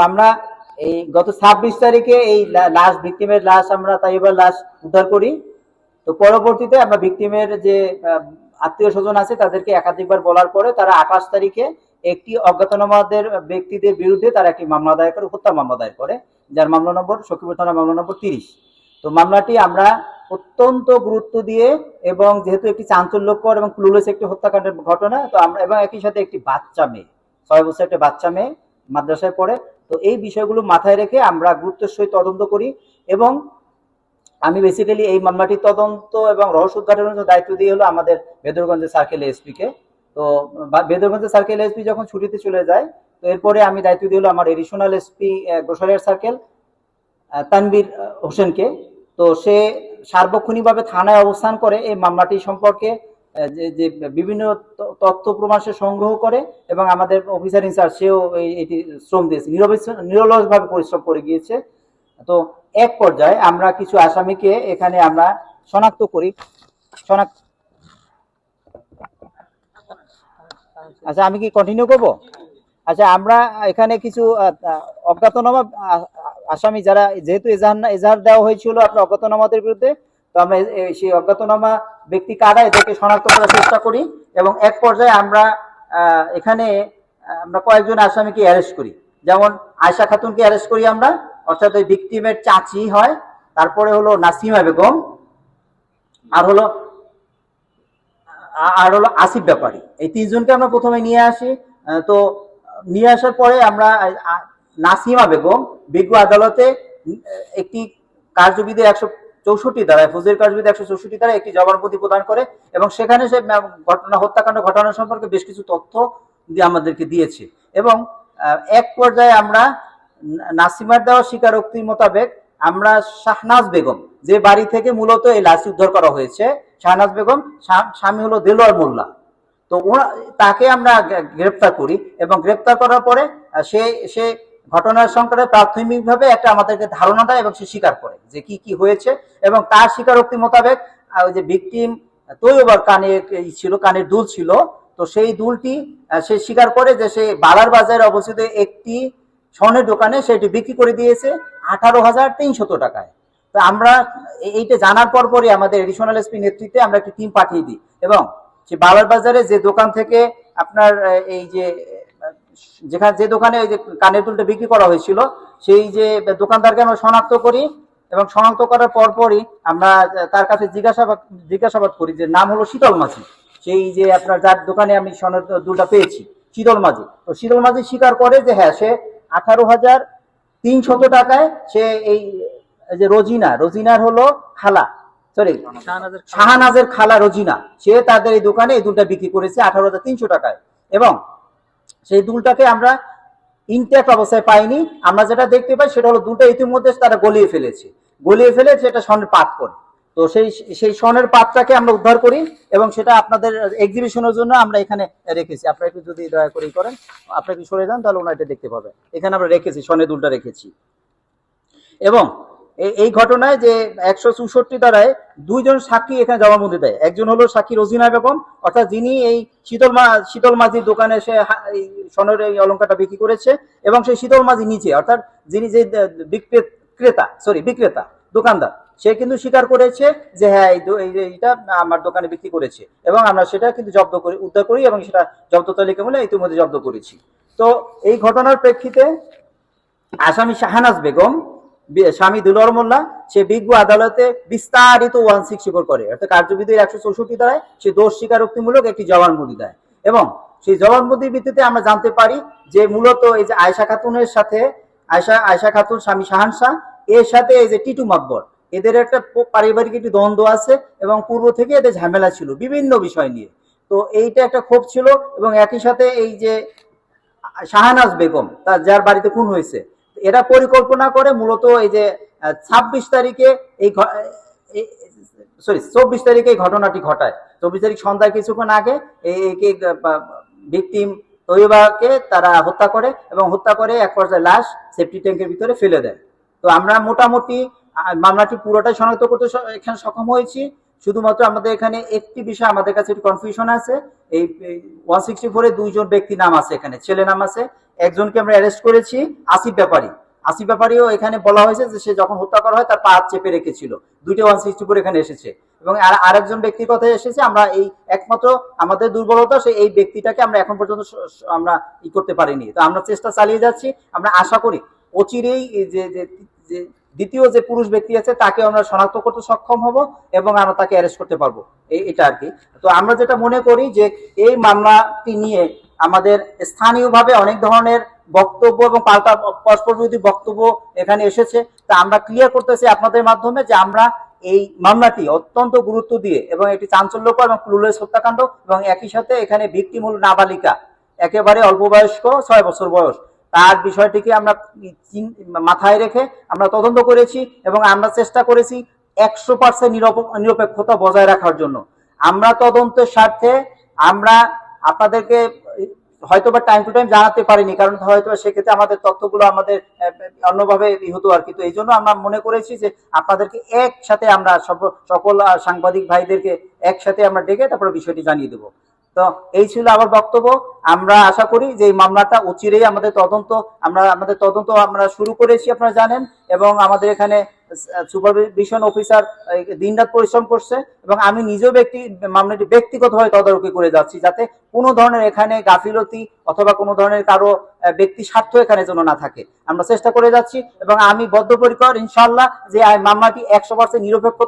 আমরা এই গত 26 তারিখে এই লাশ ভিকটিমের লাশ আমরা তাইবার লাশ উদ্ধার করি। তো পরবর্তীতে আমরা ভিকটিমের যে আত্মীয় স্বজন আছে তাদেরকে একাধিকবার বলার পরে তারা 28 তারিখে একটি অজ্ঞাতনামাদের ব্যক্তিদের বিরুদ্ধে তারা একটি মামলা দায়ের করে, হত্যা মামলা দায়ের করে, যার মামলা নম্বর সখীপুর থানা মামলা নম্বর 30। তো মামলাটি আমরা অত্যন্ত গুরুত্ব দিয়ে, এবং যেহেতু একটি চাঞ্চল্যকর এবং ক্লুলেস একটি হত্যাকাণ্ডের ঘটনা, তো আমরা এবং একই সাথে একটি বাচ্চা মেয়ে, 6 বছর একটা বাচ্চা মেয়ে মাদ্রাসায় পড়ে, তো এই বিষয়গুলো মাথায় রেখে আমরা গুরুত্বের সহিত তদন্ত করি। এবং আমি বেসিক্যালি এই মামলাটির তদন্ত এবং রহস্য উদ্ঘাটনের দায়িত্ব দিয়ে হলো আমাদের বেদরগঞ্জের সার্কেল এসপি কে। তো বেদরগঞ্জের সার্কেল এসপি যখন ছুটিতে চলে যায়, তো এরপরে আমি দায়িত্ব দিয়ে হলো আমার এডিশনাল এসপি গোসারিয়ার সার্কেল তানভীর হোসেনকে। তো সে সার্বক্ষণিকভাবে থানায় অবস্থান করে এই মামলাটি সম্পর্কে যে বিভিন্ন তথ্য প্রমাণ সে সংগ্রহ করে, এবং আমাদের অফিসার ইনচার্জ সেও এটি শ্রম দিয়েছে, নিরলসভাবে পরিশ্রম করে গিয়েছে। তো এক পর্যায়ে আমরা কিছু আসামিকে এখানে আমরা শনাক্ত করি। আচ্ছা, আমি কি কন্টিনিউ করব? আচ্ছা, আমরা এখানে কিছু অজ্ঞাতনামা আসামি যারা, যেহেতু এজাহার দেওয়া হয়েছিল আপনার অজ্ঞাতনামাদের বিরুদ্ধে, তো আমরা সেই অজ্ঞাতনামা ব্যক্তি কারা এদেরকে শনাক্ত করার চেষ্টা করি। এবং এক পর্যায়ে আমরা এখানে আমরা কয়েকজন আসামিকে অ্যারেস্ট করি। যেমন আয়শা খাতুনকে অ্যারেস্ট করি আমরা, অর্থাৎ ওই ভিকটিমের চাচি হয়। তারপরে হলো নাসিমা বেগম, আর হলো আসিফ ব্যাপারী। এই 3 জনকে আমরা প্রথমে নিয়ে আসি। তো নিয়ে আসার পরে আমরা নাসিমা বেগম বিজ্ঞ আদালতে একটি কার্যবিধি 164 ধারায়, ফৌজদারি কার্যবিধি 164 ধারায় একটি জবানবন্দি প্রদান করে, এবং সেখানে সে হত্যাকাণ্ড ঘটনা সম্পর্কে বেশ কিছু তথ্য আমাদেরকে দিয়েছে। এবং এক পর্যায়ে আমরা নাসিমার দেওয়া স্বীকারোক্তি মোতাবেক আমরা শাহনাজ বেগম, যে বাড়ি থেকে মূলত এই লাশ উদ্ধার করা হয়েছে, শাহনাজ বেগম স্বামী হলো দেলোয়ার মোল্লা, তো তাকে আমরা গ্রেপ্তার করি। এবং গ্রেপ্তার করার পরে সে ঘটনার সংক্রান্তে প্রাথমিকভাবে একটা আমাদেরকে ধারণা দেয়, এবং সে স্বীকার করে যে কি কি হয়েছে। এবং তার স্বীকারোক্তি মোতাবেক যে ভিকটিম তৈয়বার কানের দুল ছিল, তো সেই দুলটি সে স্বীকার করে যে সে বালার বাজারে অবস্থিত একটি স্বর্ণের দোকানে সেটি বিক্রি করে দিয়েছে 18,300 টাকায়। তো আমরা এইটা জানার পরই আমাদের এডিশনাল এসপি নেতৃত্বে আমরা একটি টিম পাঠিয়ে দিই, এবং সে বালার বাজারে যে দোকান থেকে আপনার এই যে দোকানে ওই যে কানের দুলটা বিক্রি করা হয়েছিল, সেই যে দোকানদারকে আমরা শনাক্ত করি। এবং শনাক্ত করার পরই আমরা তার কাছে জিজ্ঞাসাবাদ করি, যে নাম হলো শীতল মাঝি, সেই যে আপনার যার দোকানে আমি স্বর্ণের দুলটা পেয়েছি, শীতল মাঝি। তো শীতল মাঝি স্বীকার করে যে হ্যাঁ, সে 18,300 টাকায় সে এই যে রোজিনার হলো খালা, সরি শাহনাজের খালা রোজিনা, সে তাদের এই দোকানে এই দুলটা বিক্রি করেছে 18,300 টাকায়। এবং সেই দুলটাকে আমরা ইনট্যাক্ট অবস্থায় পাইনি। আমরা যেটা দেখতে পাই সেটা হলো দুলটা ইতিমধ্যে তারা গলিয়ে ফেলে সেটা স্বর্ণের পাত করে। তো সেই স্বর্ণের পাতটাকে আমরা উদ্ধার করি, এবং সেটা আপনাদের এক্সিবিশনের জন্য আমরা এখানে রেখেছি। আপনারা একটু যদি দয়া করে করেন, আপনারা একটু সরে যান, তাহলে ওনারা এটা দেখতে পাবে। এখানে আমরা রেখেছি, স্বর্ণের দুলটা রেখেছি। এবং এই ঘটনায় যে 164 ধারায় 2 জন সাক্ষী এখানে জবানবন্দি দেয়। একজন হলো সাক্ষী রোজিনা বেগম, অর্থাৎ যিনি এই শীতল মাঝির দোকানে সে স্বর্ণের এই অলংকারটা বিক্রি করেছে, এবং সেই শীতল মাঝি নিচে, অর্থাৎ যিনি যে বিক্রেতা দোকানদার, সে কিন্তু স্বীকার করেছে যে হ্যাঁ, এইটা আমার দোকানে বিক্রি করেছে। এবং আমরা সেটা কিন্তু উদ্ধার করি, এবং সেটা জব্দ তালিকা মূলে ইতিমধ্যে জব্দ করেছি। তো এই ঘটনার প্রেক্ষিতে আসামি শাহনাজ বেগম, স্বামী দুলার মোল্লা, সে বিজ্ঞ আদালতে বিস্তারিত 164 করে, অর্থাৎ কার্যবিধির 164 ধারায় সে দোষ স্বীকারোক্তিমূলক একটি জবানবন্দি দেয়। এবং সেই জবানবন্দির ভিত্তিতে আমরা জানতে পারি যে মূলত এই যে আয়শা খাতুন স্বামী শাহান শাহ, এর সাথে এই যে টিটু মাকবর, এদের একটা পারিবারিক একটি দ্বন্দ্ব আছে, এবং পূর্ব থেকে এদের ঝামেলা ছিল বিভিন্ন বিষয় নিয়ে। তো এইটা একটা ক্ষোভ ছিল। এবং একই সাথে এই যে শাহনাজ বেগম, তার যার বাড়িতে খুন হয়েছে, এরা পরিকল্পনা করে মূলত এই যে 24 তারিখে এই ঘটনাটি ঘটায়। 24 তারিখ সন্ধ্যায় কিছুক্ষণ আগে ভিকটিম তৈয়বাকে তারা হত্যা করে, এবং হত্যা করে এক পর্যায়ে লাশ সেফটি ট্যাঙ্কের ভিতরে ফেলে দেয়। তো আমরা মোটামুটি মামলাটি পুরোটাই শনাক্ত করতে এখানে সক্ষম হয়েছি। শুধুমাত্র আমাদের এখানে একটি বিষয় আমাদের কাছে একটু কনফিউশন আছে। এই 164-এ দুইজন ব্যক্তির নাম আছে, এখানে ছেলে নাম আছে। একজনকে আমরা অ্যারেস্ট করেছি, আসিফ ব্যাপারী। আসিফ ব্যাপারীও এখানে বলা হয়েছে যে সে যখন হত্যা করা হয় তার পা চেপে রেখেছিল। দুইটা 164 এখানে এসেছে এবং আরেকজন ব্যক্তির কথা এসেছে। আমরা এই একমাত্র আমাদের দুর্বলতা, সে এই ব্যক্তিটাকে আমরা এখন পর্যন্ত আমরা ই করতে পারিনি। তো আমরা চেষ্টা চালিয়ে যাচ্ছি। আমরা আশা করি অচিরেই যে যে দ্বিতীয় যে পুরুষ ব্যক্তি আছে তাকে আমরা শনাক্ত করতে সক্ষম হব এবং আমরা তাকে অ্যারেস্ট করতে পারবো, এটা আর কি। তো আমরা যেটা মনে করি যে এই মামলাটি নিয়ে আমাদের স্থানীয়ভাবে অনেক ধরনের বক্তব্য এবং পাল্টা পরস্পর বিরোধী বক্তব্য এখানে এসেছে। তা আমরা ক্লিয়ার করতেছি আপনাদের মাধ্যমে যে আমরা এই মামলাটি অত্যন্ত গুরুত্ব দিয়ে এবং এটি চাঞ্চল্যকর এবং ক্লুলেস হত্যাকাণ্ড এবং একই সাথে এখানে ভিকটিম হল নাবালিকা, একেবারে অল্প বয়স্ক, 6 বছর বয়স। তার বিষয়টিকে আমরা মাথায় রেখে আমরা তদন্ত করেছি এবং আমরা চেষ্টা করেছি 100% নিরপেক্ষতা বজায় রাখার জন্য। আমরা তদন্তের স্বার্থে আমরা আপনাদেরকে হয়তোবা টাইম টু টাইম জানাতে পারিনি, কারণ হয়তো সেক্ষেত্রে আমাদের তথ্যগুলো আমাদের অন্যভাবে হতো আর কি। তো এই জন্য আমরা মনে করেছি যে আপনাদেরকে একসাথে আমরা সকল সাংবাদিক ভাইদেরকে একসাথে আমরা ডেকে তারপরে বিষয়টি জানিয়ে দেবো। তো এই ছিল আমার বক্তব্য। আমরা আশা করি যে এই মামলাটা অচিরেই আমাদের তদন্ত আমরা শুরু করেছি, আপনারা জানেন, এবং আমাদের এখানে সুপারভিশন অফিসার দিনরাত পরিশ্রম করছে এবং আমি নিজেও মামলাটি ব্যক্তিগতভাবে তদারকি করে যাচ্ছি, যাতে কোনো ধরনের এখানে গাফিলতি অথবা কোনো ধরনের কারো ব্যক্তি স্বার্থ এখানে যেন না থাকে। আমরা চেষ্টা করে যাচ্ছি এবং আমি বদ্ধপরিকর ইনশাআল্লাহ যে মামলাটি 100% নিরপেক্ষ